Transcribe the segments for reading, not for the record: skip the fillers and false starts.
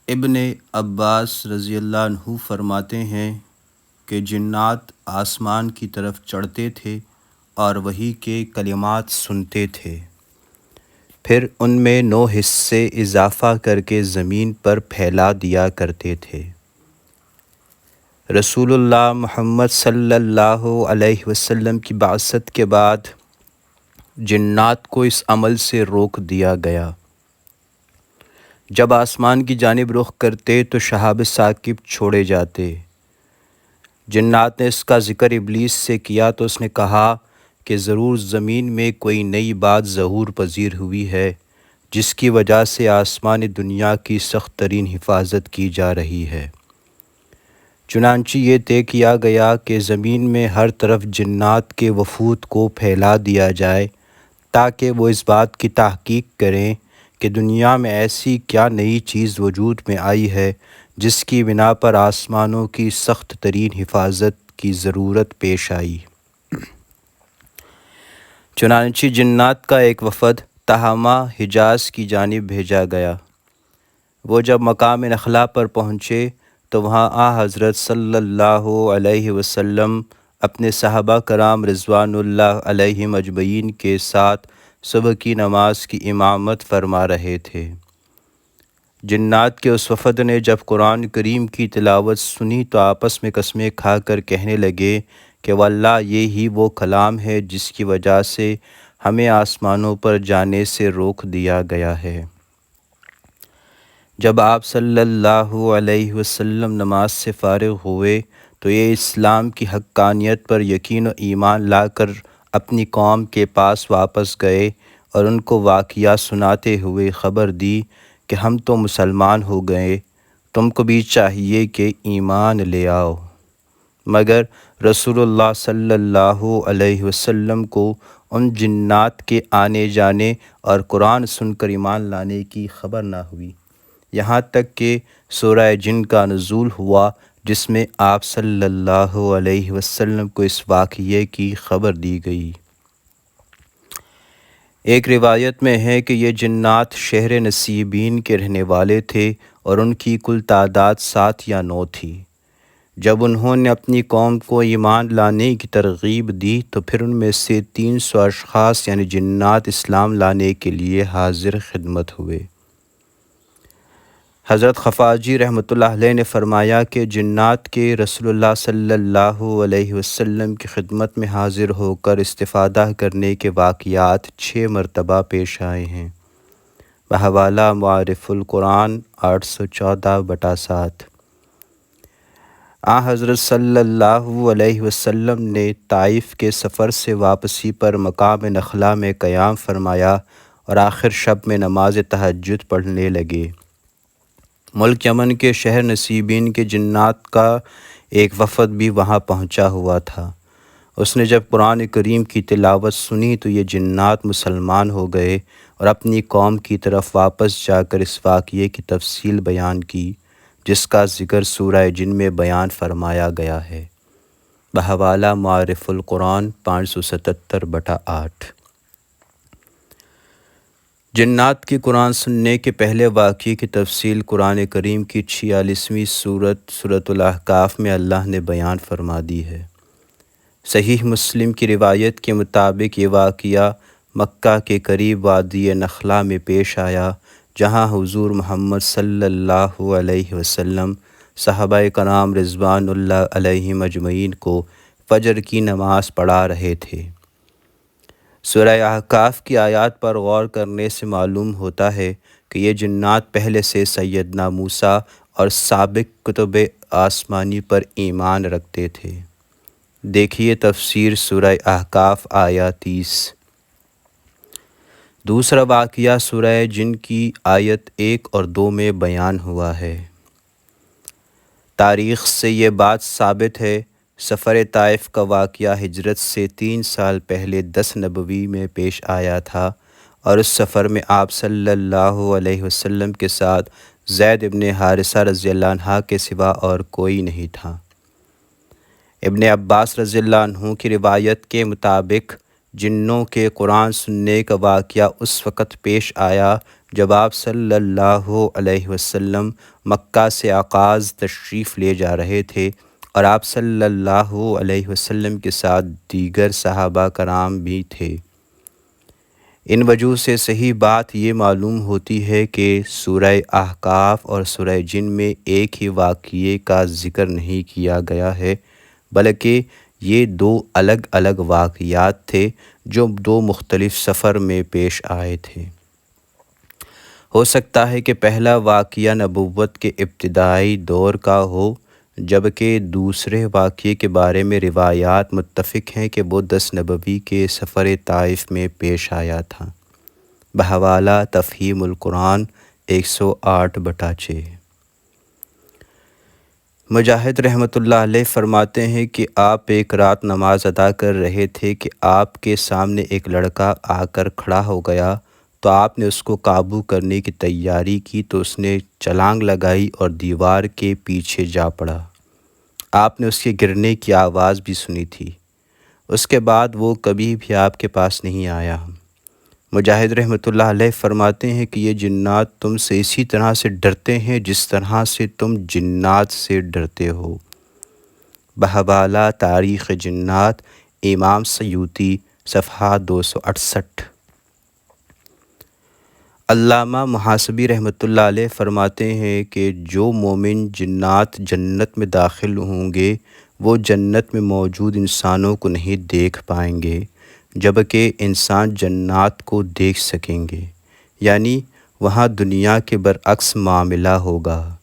ابن عباس رضی اللہ عنہ فرماتے ہیں کہ جنات آسمان کی طرف چڑھتے تھے اور وحی کے کلمات سنتے تھے، پھر ان میں 9 حصے اضافہ کر کے زمین پر پھیلا دیا کرتے تھے۔ رسول اللہ محمد صلی اللہ علیہ وسلم کی بعثت کے بعد جنات کو اس عمل سے روک دیا گیا۔ جب آسمان کی جانب رخ کرتے تو شہاب ثاقب چھوڑے جاتے۔ جنات نے اس کا ذکر ابلیس سے کیا تو اس نے کہا کہ ضرور زمین میں کوئی نئی بات ظہور پذیر ہوئی ہے جس کی وجہ سے آسمان دنیا کی سخت ترین حفاظت کی جا رہی ہے۔ چنانچہ یہ طے کیا گیا کہ زمین میں ہر طرف جنات کے وفود کو پھیلا دیا جائے تاکہ وہ اس بات کی تحقیق کریں کہ دنیا میں ایسی کیا نئی چیز وجود میں آئی ہے جس کی بنا پر آسمانوں کی سخت ترین حفاظت کی ضرورت پیش آئی۔ چنانچہ جنات کا ایک وفد تہامہ حجاز کی جانب بھیجا گیا۔ وہ جب مقام نخلا پر پہنچے تو وہاں حضرت صلی اللہ علیہ وسلم اپنے صحابہ کرام رضوان اللہ علیہم اجمعین کے ساتھ صبح کی نماز کی امامت فرما رہے تھے۔ جنات کے اس وفد نے جب قرآن کریم کی تلاوت سنی تو آپس میں قسمیں کھا کر کہنے لگے کہ واللہ یہی وہ کلام ہے جس کی وجہ سے ہمیں آسمانوں پر جانے سے روک دیا گیا ہے۔ جب آپ صلی اللہ علیہ وسلم نماز سے فارغ ہوئے تو یہ اسلام کی حقانیت پر یقین و ایمان لا کر اپنی قوم کے پاس واپس گئے اور ان کو واقعہ سناتے ہوئے خبر دی کہ ہم تو مسلمان ہو گئے، تم کو بھی چاہیے کہ ایمان لے آؤ۔ مگر رسول اللہ صلی اللہ علیہ وسلم کو ان جنات کے آنے جانے اور قرآن سن کر ایمان لانے کی خبر نہ ہوئی، یہاں تک کہ سورہ جن کا نزول ہوا جس میں آپ صلی اللہ علیہ وسلم کو اس واقعے کی خبر دی گئی۔ ایک روایت میں ہے کہ یہ جنات شہر نصیبین کے رہنے والے تھے اور ان کی کل تعداد 7 یا 9 تھی۔ جب انہوں نے اپنی قوم کو ایمان لانے کی ترغیب دی تو پھر ان میں سے 300 اشخاص یعنی جنات اسلام لانے کے لیے حاضر خدمت ہوئے۔ حضرت خفاجی رحمۃ اللہ علیہ نے فرمایا کہ جنات کے رسول اللہ صلی اللہ علیہ وسلم کی خدمت میں حاضر ہو کر استفادہ کرنے کے واقعات 6 مرتبہ پیش آئے ہیں۔ بحوالہ معارف القرآن 814/7۔ حضرت صلی اللہ علیہ وسلم نے طائف کے سفر سے واپسی پر مقام نخلا میں قیام فرمایا اور آخر شب میں نماز تہجد پڑھنے لگے۔ ملک یمن کے شہر نصیبین کے جنات کا ایک وفد بھی وہاں پہنچا ہوا تھا۔ اس نے جب قرآن کریم کی تلاوت سنی تو یہ جنات مسلمان ہو گئے اور اپنی قوم کی طرف واپس جا کر اس واقعے کی تفصیل بیان کی جس کا ذکر سورہ جن میں بیان فرمایا گیا ہے۔ بحوالہ معارف القرآن 577/8۔ جنات کی قرآن سننے کے پہلے واقعے کی تفصیل قرآن کریم کی 46ویں سورۃ الاحقاف میں اللہ نے بیان فرما دی ہے۔ صحیح مسلم کی روایت کے مطابق یہ واقعہ مکہ کے قریب وادی نخلا میں پیش آیا جہاں حضور محمد صلی اللہ علیہ وسلم صحابہ کرام رضوان اللہ علیہم اجمعین کو فجر کی نماز پڑھا رہے تھے۔ سورہ احقاف کی آیات پر غور کرنے سے معلوم ہوتا ہے کہ یہ جنات پہلے سے سیدنا موسیٰ اور سابق کتب آسمانی پر ایمان رکھتے تھے۔ دیکھیے تفسیر سورہ احقاف آیات 30۔ دوسرا واقعہ سورہ جن کی آیت 1 اور 2 میں بیان ہوا ہے۔ تاریخ سے یہ بات ثابت ہے، سفر طائف کا واقعہ ہجرت سے 3 سال پہلے 10 نبوی میں پیش آیا تھا اور اس سفر میں آپ صلی اللہ علیہ وسلم کے ساتھ زید ابن حارثہ رضی اللہ عنہ کے سوا اور کوئی نہیں تھا۔ ابن عباس رضی اللہ عنہ کی روایت کے مطابق جنوں کے قرآن سننے کا واقعہ اس وقت پیش آیا جب آپ صلی اللہ علیہ وسلم مکہ سے آغاز تشریف لے جا رہے تھے اور آپ صلی اللہ علیہ وسلم کے ساتھ دیگر صحابہ کرام بھی تھے۔ ان وجوہ سے صحیح بات یہ معلوم ہوتی ہے کہ سورہ احقاف اور سورہ جن میں ایک ہی واقعے کا ذکر نہیں کیا گیا ہے، بلکہ یہ دو الگ الگ واقعات تھے جو دو مختلف سفر میں پیش آئے تھے۔ ہو سکتا ہے کہ پہلا واقعہ نبوت کے ابتدائی دور کا ہو، جبکہ دوسرے واقعے کے بارے میں روایات متفق ہیں کہ وہ 10 نبوی کے سفر طائف میں پیش آیا تھا۔ بحوالہ تفہیم القرآن 108/6۔ مجاہد رحمۃ اللہ علیہ فرماتے ہیں کہ آپ ایک رات نماز ادا کر رہے تھے کہ آپ کے سامنے ایک لڑکا آ کر کھڑا ہو گیا، تو آپ نے اس کو قابو کرنے کی تیاری کی تو اس نے چھلانگ لگائی اور دیوار کے پیچھے جا پڑا۔ آپ نے اس کے گرنے کی آواز بھی سنی تھی۔ اس کے بعد وہ کبھی بھی آپ کے پاس نہیں آیا۔ مجاہد رحمۃ اللہ علیہ فرماتے ہیں کہ یہ جنات تم سے اسی طرح سے ڈرتے ہیں جس طرح سے تم جنات سے ڈرتے ہو۔ بحوالہ تاریخ جنات امام سیوطی صفحہ 268۔ علامہ محاسبی رحمۃ اللہ علیہ فرماتے ہیں کہ جو مومن جنات جنت میں داخل ہوں گے وہ جنت میں موجود انسانوں کو نہیں دیکھ پائیں گے، جبکہ انسان جنات کو دیکھ سکیں گے، یعنی وہاں دنیا کے برعکس معاملہ ہوگا۔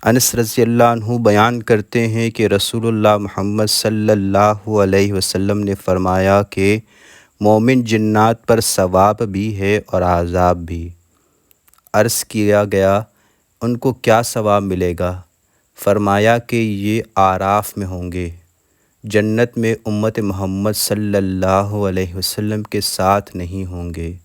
انس رضی اللہ عنہ بیان کرتے ہیں کہ رسول اللہ محمد صلی اللہ علیہ وسلم نے فرمایا کہ مومن جنات پر ثواب بھی ہے اور عذاب بھی۔ عرض کیا گیا ان کو کیا ثواب ملے گا؟ فرمایا کہ یہ اعراف میں ہوں گے، جنت میں امت محمد صلی اللہ علیہ وسلم کے ساتھ نہیں ہوں گے۔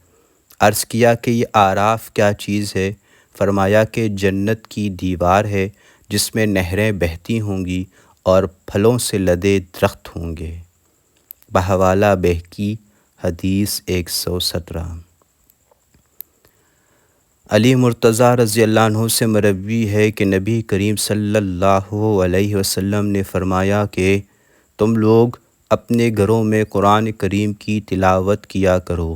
عرض کیا کہ یہ اعراف کیا چیز ہے؟ فرمایا کہ جنت کی دیوار ہے جس میں نہریں بہتی ہوں گی اور پھلوں سے لدے درخت ہوں گے۔ بحوالہ بہقی حدیث 117۔ علی مرتضیٰ رضی اللہ عنہ سے مروی ہے کہ نبی کریم صلی اللہ علیہ وسلم نے فرمایا کہ تم لوگ اپنے گھروں میں قرآن کریم کی تلاوت کیا کرو۔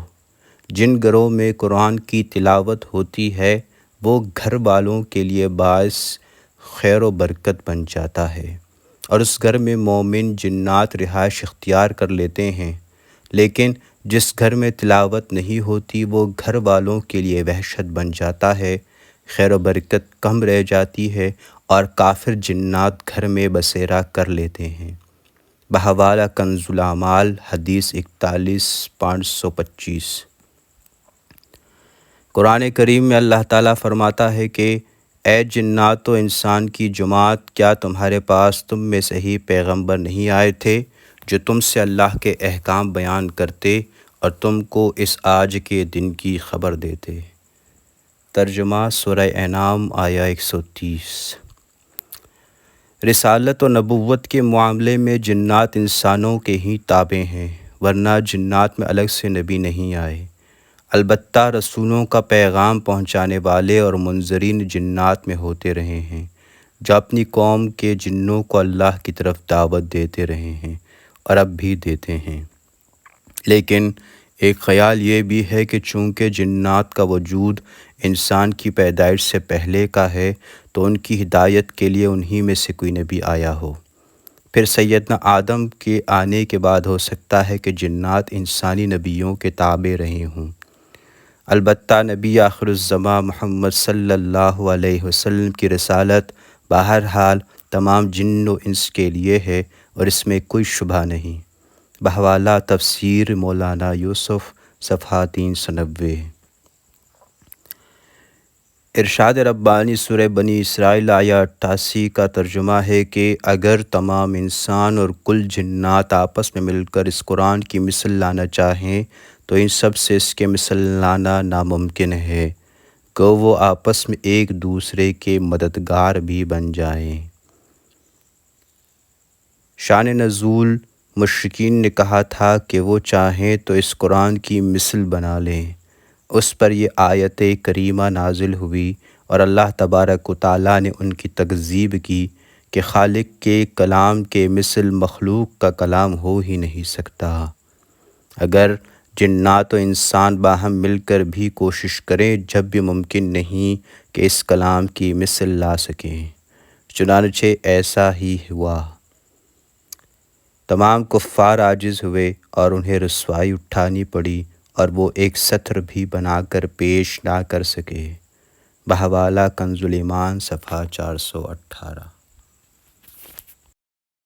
جن گھروں میں قرآن کی تلاوت ہوتی ہے وہ گھر والوں کے لیے باعث خیر و برکت بن جاتا ہے، اور اس گھر میں مومن جنات رہائش اختیار کر لیتے ہیں۔ لیکن جس گھر میں تلاوت نہیں ہوتی وہ گھر والوں کے لیے وحشت بن جاتا ہے، خیر و برکت کم رہ جاتی ہے اور کافر جنات گھر میں بسیرا کر لیتے ہیں۔ بحوالہ کنز الاعمال حدیث 41/525۔ قرآن کریم میں اللہ تعالیٰ فرماتا ہے کہ اے جنات و انسان کی جماعت، کیا تمہارے پاس تم میں سے ہی پیغمبر نہیں آئے تھے جو تم سے اللہ کے احکام بیان کرتے اور تم کو اس آج کے دن کی خبر دیتے۔ ترجمہ سورہ انعام آیہ 130۔ رسالت و نبوت کے معاملے میں جنات انسانوں کے ہی تابع ہیں، ورنہ جنات میں الگ سے نبی نہیں آئے۔ البتہ رسولوں کا پیغام پہنچانے والے اور منذرین جنات میں ہوتے رہے ہیں، جو اپنی قوم کے جنوں کو اللہ کی طرف دعوت دیتے رہے ہیں اور اب بھی دیتے ہیں۔ لیکن ایک خیال یہ بھی ہے کہ چونکہ جنات کا وجود انسان کی پیدائش سے پہلے کا ہے تو ان کی ہدایت کے لیے انہی میں سے کوئی نبی آیا ہو۔ پھر سیدنا آدم کے آنے کے بعد ہو سکتا ہے کہ جنات انسانی نبیوں کے تابع رہے ہوں۔ البتہ نبی آخر الزماں محمد صلی اللہ علیہ وسلم کی رسالت بہرحال تمام جن و انس کے لیے ہے اور اس میں کوئی شبہ نہیں۔ بحوالہ تفسیر مولانا یوسف صفحہ 390۔ ارشاد ربانی سورہ بنی اسرائیل آیہ 88 کا ترجمہ ہے کہ اگر تمام انسان اور کل جنات آپس میں مل کر اس قرآن کی مثل لانا چاہیں تو ان سب سے اس کے مثل لانا ناممکن ہے، کہ وہ آپس میں ایک دوسرے کے مددگار بھی بن جائیں۔ شان نزول مشرکین نے کہا تھا کہ وہ چاہیں تو اس قرآن کی مثل بنا لیں، اس پر یہ آیت کریمہ نازل ہوئی اور اللہ تبارک و تعالیٰ نے ان کی تکذیب کی کہ خالق کے کلام کے مثل مخلوق کا کلام ہو ہی نہیں سکتا۔ اگر جنات و انسان باہم مل کر بھی کوشش کریں جب بھی ممکن نہیں کہ اس کلام کی مثل لا سکیں، چنانچہ ایسا ہی ہوا۔ تمام کفار عاجز ہوئے اور انہیں رسوائی اٹھانی پڑی اور وہ ایک سطر بھی بنا کر پیش نہ کر سکے۔ بحوالہ کنز الایمان صفحہ 418۔